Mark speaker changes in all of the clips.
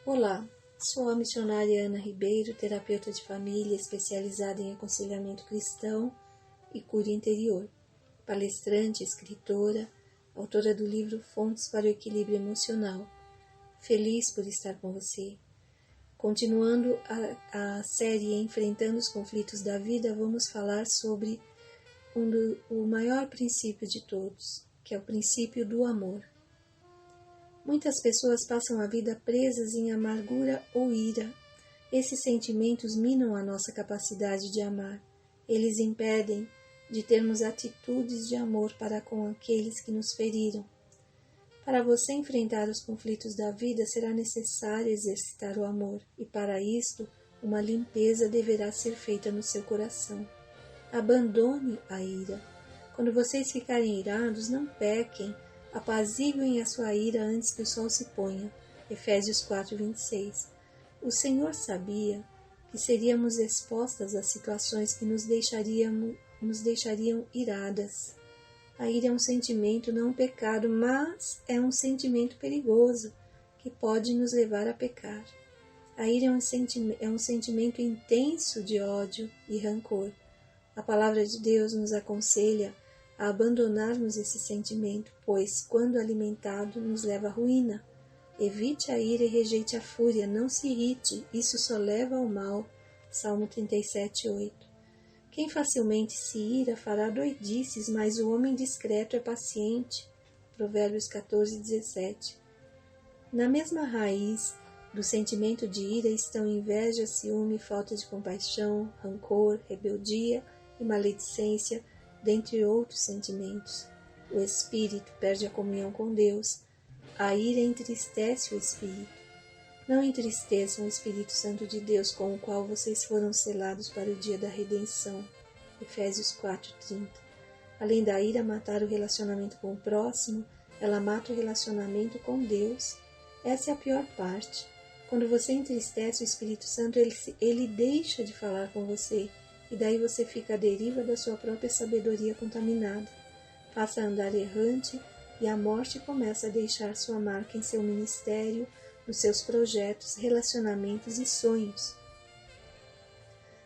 Speaker 1: Olá, sou a missionária Ana Ribeiro, terapeuta de família especializada em aconselhamento cristão e cura interior, palestrante, escritora, autora do livro Fontes para o Equilíbrio Emocional. Feliz por estar com você. Continuando a série Enfrentando os Conflitos da Vida, vamos falar sobre o maior princípio de todos, que é o princípio do amor. Muitas pessoas passam a vida presas em amargura ou ira. Esses sentimentos minam a nossa capacidade de amar. Eles impedem de termos atitudes de amor para com aqueles que nos feriram. Para você enfrentar os conflitos da vida, será necessário exercitar o amor, e para isto, uma limpeza deverá ser feita no seu coração. Abandone a ira. Quando vocês ficarem irados, não pequem. Apaziguem a sua ira antes que o sol se ponha. Efésios 4:26. O Senhor sabia que seríamos expostas a situações que nos deixariam iradas. A ira é um sentimento, não um pecado, mas é um sentimento perigoso que pode nos levar a pecar. A ira é um sentimento intenso de ódio e rancor. A palavra de Deus nos aconselha a abandonarmos esse sentimento, pois, quando alimentado, nos leva à ruína. Evite a ira e rejeite a fúria, não se irrite, isso só leva ao mal. Salmo 37:8. Quem facilmente se ira fará doidices, mas o homem discreto é paciente. Provérbios 14:17. Na mesma raiz do sentimento de ira estão inveja, ciúme, falta de compaixão, rancor, rebeldia e maledicência, dentre outros sentimentos. O espírito perde a comunhão com Deus. A ira entristece o espírito. Não entristeçam o Espírito Santo de Deus, com o qual vocês foram selados para o dia da redenção. Efésios 4:30. Além da ira matar o relacionamento com o próximo, ela mata o relacionamento com Deus. Essa é a pior parte. Quando você entristece o Espírito Santo, ele deixa de falar com você. E daí você fica à deriva da sua própria sabedoria contaminada. Passa a andar errante e a morte começa a deixar sua marca em seu ministério, nos seus projetos, relacionamentos e sonhos.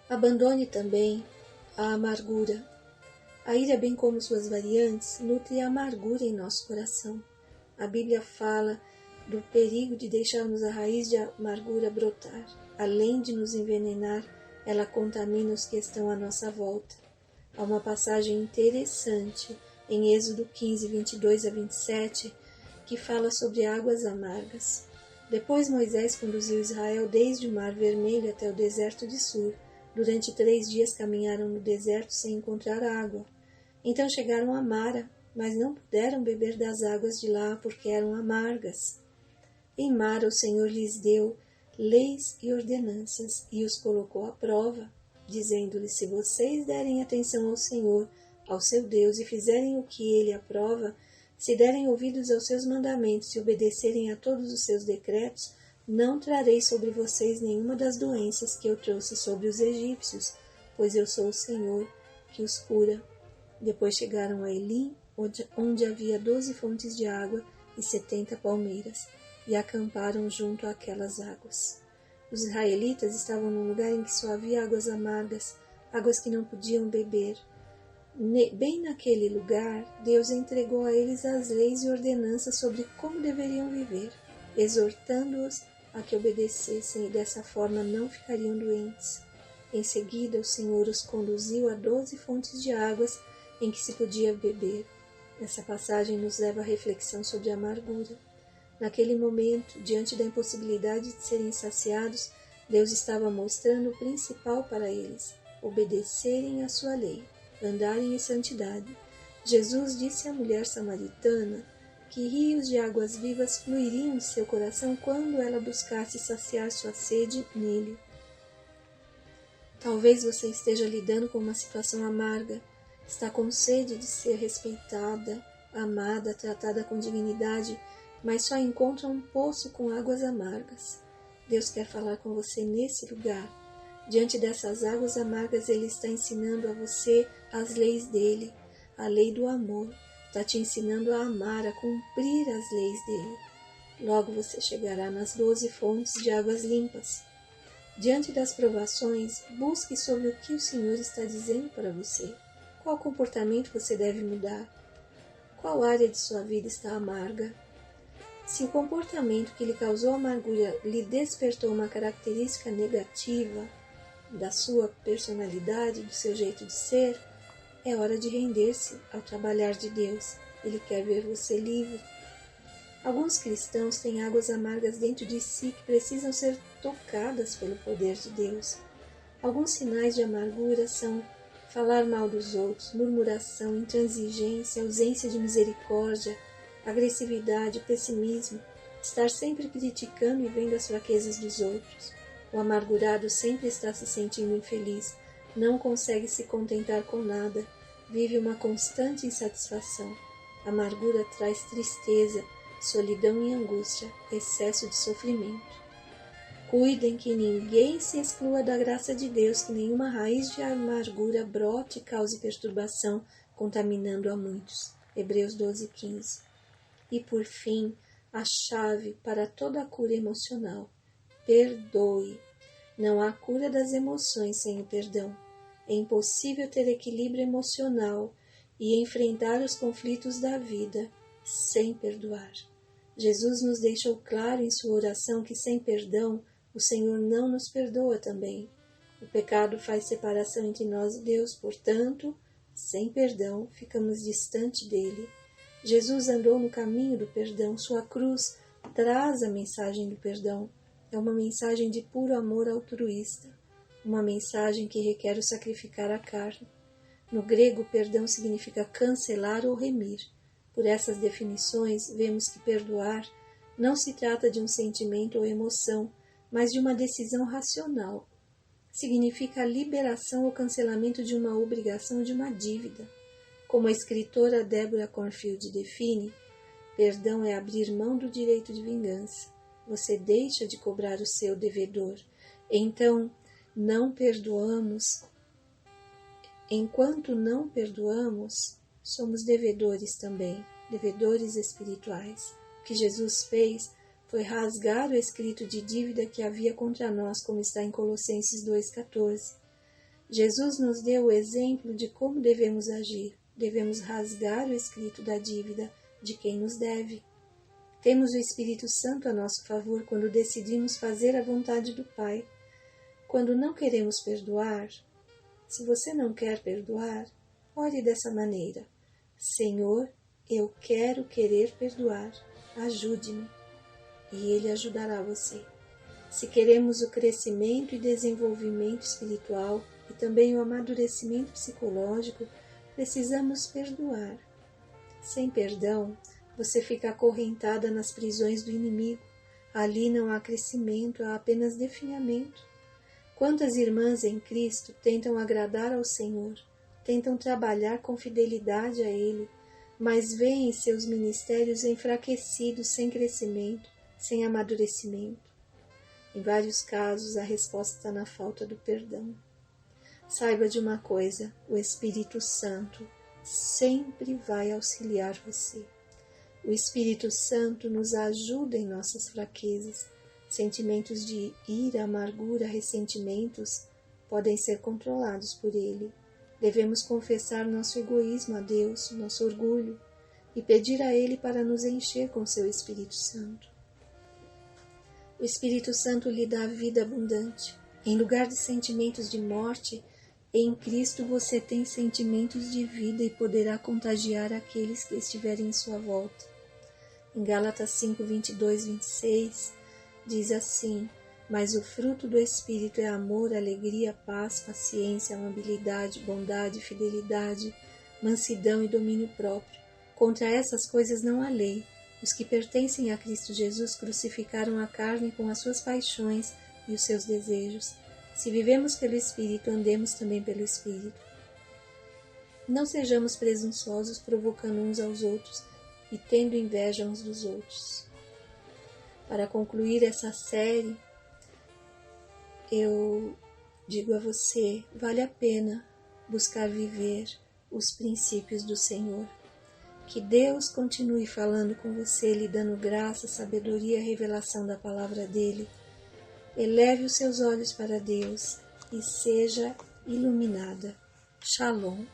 Speaker 1: Abandone também a amargura. A ira, bem como suas variantes, nutre a amargura em nosso coração. A Bíblia fala do perigo de deixarmos a raiz de amargura brotar. Além de nos envenenar, ela contamina os que estão à nossa volta. Há uma passagem interessante em Êxodo 15:22-27, que fala sobre águas amargas. Depois Moisés conduziu Israel desde o Mar Vermelho até o deserto de Sur. Durante 3 dias caminharam no deserto sem encontrar água. Então chegaram a Mara, mas não puderam beber das águas de lá porque eram amargas. Em Mara o Senhor lhes deu leis e ordenanças, e os colocou à prova, dizendo-lhes: se vocês derem atenção ao Senhor, ao seu Deus, e fizerem o que ele aprova, se derem ouvidos aos seus mandamentos e obedecerem a todos os seus decretos, não trarei sobre vocês nenhuma das doenças que eu trouxe sobre os egípcios, pois eu sou o Senhor que os cura. Depois chegaram a Elim, onde havia 12 fontes de água e 70 palmeiras, e acamparam junto àquelas águas. Os israelitas estavam num lugar em que só havia águas amargas, águas que não podiam beber. Bem naquele lugar, Deus entregou a eles as leis e ordenanças sobre como deveriam viver, exortando-os a que obedecessem, e dessa forma não ficariam doentes. Em seguida, o Senhor os conduziu a 12 fontes de águas em que se podia beber. Essa passagem nos leva à reflexão sobre a amargura. Naquele momento, diante da impossibilidade de serem saciados, Deus estava mostrando o principal para eles: obedecerem à sua lei, andarem em santidade. Jesus disse à mulher samaritana que rios de águas vivas fluiriam em seu coração quando ela buscasse saciar sua sede nele. Talvez você esteja lidando com uma situação amarga, está com sede de ser respeitada, amada, tratada com dignidade, mas só encontra um poço com águas amargas. Deus quer falar com você nesse lugar. Diante dessas águas amargas, Ele está ensinando a você as leis dele, a lei do amor. Está te ensinando a amar, a cumprir as leis dele. Logo você chegará nas 12 fontes de águas limpas. Diante das provações, busque sobre o que o Senhor está dizendo para você. Qual comportamento você deve mudar? Qual área de sua vida está amarga? Se o comportamento que lhe causou amargura lhe despertou uma característica negativa da sua personalidade, do seu jeito de ser, é hora de render-se ao trabalhar de Deus. Ele quer ver você livre. Alguns cristãos têm águas amargas dentro de si que precisam ser tocadas pelo poder de Deus. Alguns sinais de amargura são falar mal dos outros, murmuração, intransigência, ausência de misericórdia, agressividade, pessimismo, estar sempre criticando e vendo as fraquezas dos outros. O amargurado sempre está se sentindo infeliz, não consegue se contentar com nada, vive uma constante insatisfação. A amargura traz tristeza, solidão e angústia, excesso de sofrimento. Cuidem que ninguém se exclua da graça de Deus, que nenhuma raiz de amargura brote e cause perturbação, contaminando a muitos. Hebreus 12:15. E por fim, a chave para toda a cura emocional. Perdoe. Não há cura das emoções sem o perdão. É impossível ter equilíbrio emocional e enfrentar os conflitos da vida sem perdoar. Jesus nos deixou claro em sua oração que sem perdão o Senhor não nos perdoa também. O pecado faz separação entre nós e Deus, portanto, sem perdão ficamos distante dele. Jesus andou no caminho do perdão, sua cruz traz a mensagem do perdão. É uma mensagem de puro amor altruísta, uma mensagem que requer o sacrificar a carne. No grego, perdão significa cancelar ou remir. Por essas definições, vemos que perdoar não se trata de um sentimento ou emoção, mas de uma decisão racional. Significa a liberação ou cancelamento de uma obrigação, de uma dívida. Como a escritora Deborah Cornfield define, perdão é abrir mão do direito de vingança. Você deixa de cobrar o seu devedor. Então, não perdoamos. Enquanto não perdoamos, somos devedores também, devedores espirituais. O que Jesus fez foi rasgar o escrito de dívida que havia contra nós, como está em Colossenses 2,14. Jesus nos deu o exemplo de como devemos agir. Devemos rasgar o escrito da dívida de quem nos deve. Temos o Espírito Santo a nosso favor quando decidimos fazer a vontade do Pai. Quando não queremos perdoar, se você não quer perdoar, ore dessa maneira. Senhor, eu quero querer perdoar, ajude-me. E Ele ajudará você. Se queremos o crescimento e desenvolvimento espiritual e também o amadurecimento psicológico, precisamos perdoar. Sem perdão, você fica acorrentada nas prisões do inimigo. Ali não há crescimento, há apenas definhamento. Quantas irmãs em Cristo tentam agradar ao Senhor, tentam trabalhar com fidelidade a Ele, mas veem seus ministérios enfraquecidos, sem crescimento, sem amadurecimento. Em vários casos, a resposta está na falta do perdão. Saiba de uma coisa, o Espírito Santo sempre vai auxiliar você. O Espírito Santo nos ajuda em nossas fraquezas. Sentimentos de ira, amargura, ressentimentos podem ser controlados por Ele. Devemos confessar nosso egoísmo a Deus, nosso orgulho, e pedir a Ele para nos encher com seu Espírito Santo. O Espírito Santo lhe dá vida abundante. Em lugar de sentimentos de morte, em Cristo você tem sentimentos de vida e poderá contagiar aqueles que estiverem em sua volta. Em Gálatas 5, 22, 26, diz assim: mas o fruto do Espírito é amor, alegria, paz, paciência, amabilidade, bondade, fidelidade, mansidão e domínio próprio. Contra essas coisas não há lei. Os que pertencem a Cristo Jesus crucificaram a carne com as suas paixões e os seus desejos. Se vivemos pelo Espírito, andemos também pelo Espírito. Não sejamos presunçosos, provocando uns aos outros e tendo inveja uns dos outros. Para concluir essa série, eu digo a você, vale a pena buscar viver os princípios do Senhor. Que Deus continue falando com você, lhe dando graça, sabedoria e revelação da palavra dele. Eleve os seus olhos para Deus e seja iluminada. Shalom.